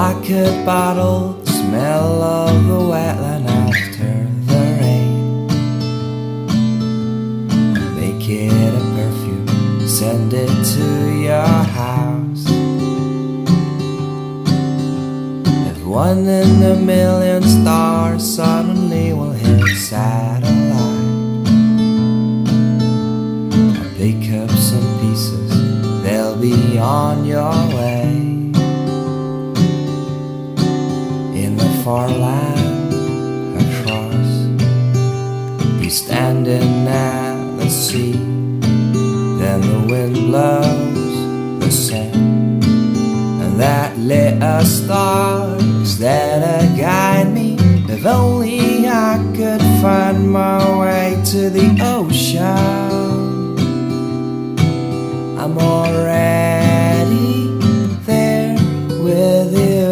I could bottle the smell of the wetland after the rain, make it a perfume, send it to your house. If 1 in a million stars suddenly will hit satellite, I'll pick up some pieces, they'll be on your way. Far land across, you standing at the sea, then the wind blows the sand, and that lit a star is there to guide me. If only I could find my way to the ocean, I'm already there with you.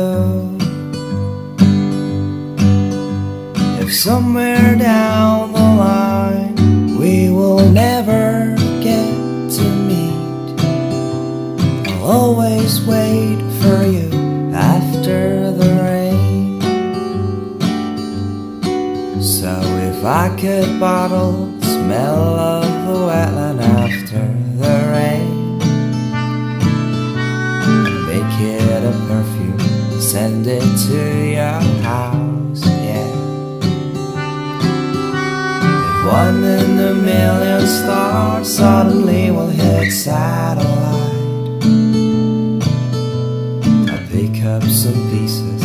Somewhere down the line we will never get to meet, I'll always wait for you after the rain. So if I could bottle the smell of the wetland after the rain, make it a perfume, send it to your house, yeah. 1 in a million stars suddenly will hit satellite, I'll pick up some pieces,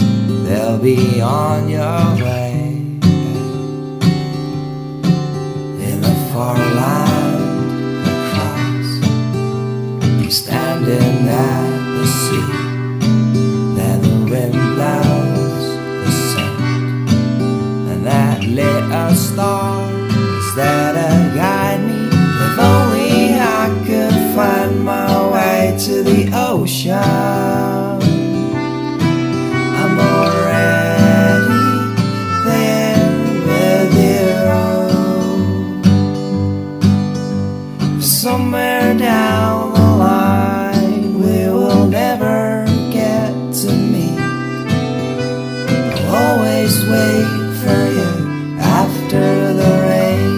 they'll be on your way. In the far land across, you standing at the sea, then the wind blows the sand, and that lit a star that guide me. If only I could find my way to the ocean, I'm already there with you. Somewhere down the line we will never get to meet, I'll always wait for you after the rain.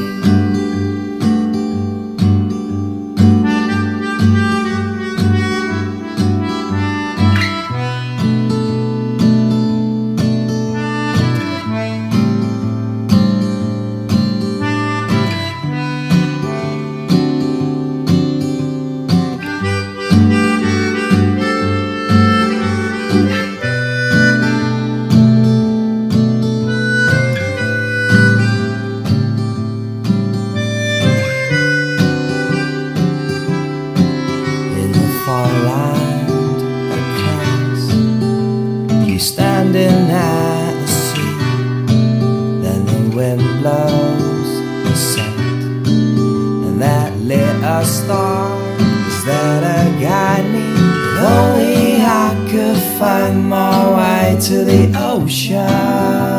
Standing at the sea, then the wind blows the sand, and that lit a star is there to guide me. If only I could find my way to the ocean,